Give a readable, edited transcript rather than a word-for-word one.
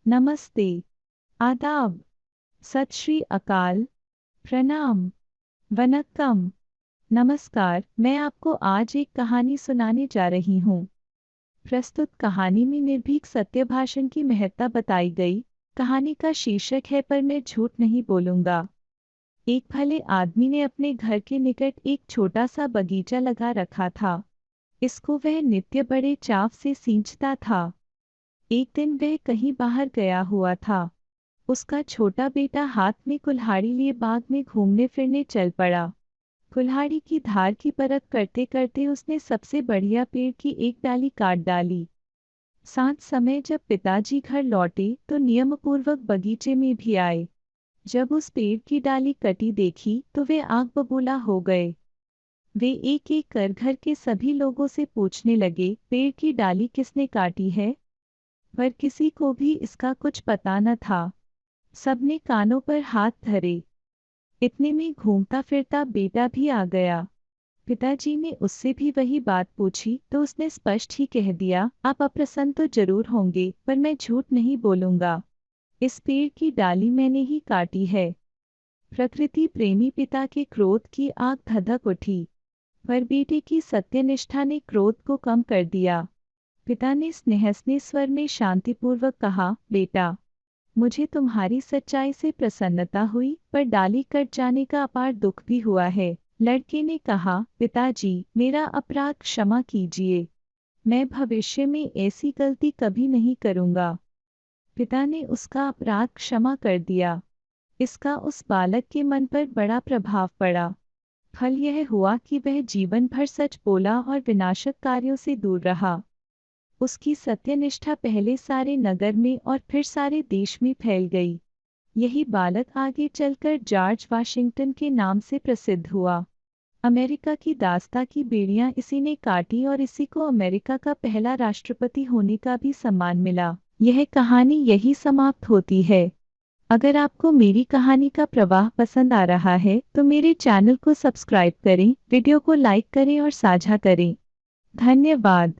नमस्ते, आदाब, सत श्री अकाल, प्रणाम, वनक्कम, नमस्कार। मैं आपको आज एक कहानी सुनाने जा रही हूँ। प्रस्तुत कहानी में निर्भीक सत्य भाषण की महत्ता बताई गई। कहानी का शीर्षक है पर मैं झूठ नहीं बोलूंगा। एक भले आदमी ने अपने घर के निकट एक छोटा सा बगीचा लगा रखा था। इसको वह नित्य बड़े चाव से सींचता था। एक दिन वह कहीं बाहर गया हुआ था। उसका छोटा बेटा हाथ में कुल्हाड़ी लिए बाग में घूमने फिरने चल पड़ा। कुल्हाड़ी की धार की परख करते करते उसने सबसे बढ़िया पेड़ की एक डाली काट डाली। सांझ समय जब पिताजी घर लौटे तो नियमपूर्वक बगीचे में भी आए। जब उस पेड़ की डाली कटी देखी तो वे आग बबूला हो गए। वे एक एक कर घर के सभी लोगों से पूछने लगे, पेड़ की डाली किसने काटी है? पर किसी को भी इसका कुछ पता न था। सबने कानों पर हाथ धरे। इतने में घूमता फिरता बेटा भी आ गया। पिताजी ने उससे भी वही बात पूछी तो उसने स्पष्ट ही कह दिया, आप अप्रसन्न तो जरूर होंगे पर मैं झूठ नहीं बोलूंगा। इस पेड़ की डाली मैंने ही काटी है। प्रकृति प्रेमी पिता के क्रोध की आग धधक उठी, पर बेटे की सत्यनिष्ठा ने क्रोध को कम कर दिया। पिता ने स्नेहस्ने स्वर में शांतिपूर्वक कहा, बेटा, मुझे तुम्हारी सच्चाई से प्रसन्नता हुई पर डाली कट जाने का अपार दुख भी हुआ है। लड़के ने कहा, पिताजी, मेरा अपराध क्षमा कीजिए। मैं भविष्य में ऐसी गलती कभी नहीं करूंगा। पिता ने उसका अपराध क्षमा कर दिया। इसका उस बालक के मन पर बड़ा प्रभाव पड़ा। फल यह हुआ कि वह जीवन भर सच बोला और विनाशक कार्यों से दूर रहा। उसकी सत्यनिष्ठा पहले सारे नगर में और फिर सारे देश में फैल गई। यही बालक आगे चलकर जॉर्ज वाशिंगटन के नाम से प्रसिद्ध हुआ। अमेरिका की दास्ता की बेड़ियां इसी ने काटी और इसी को अमेरिका का पहला राष्ट्रपति होने का भी सम्मान मिला। यह कहानी यही समाप्त होती है। अगर आपको मेरी कहानी का प्रवाह पसंद आ रहा है तो मेरे चैनल को सब्सक्राइब करें, वीडियो को लाइक करें और साझा करें। धन्यवाद।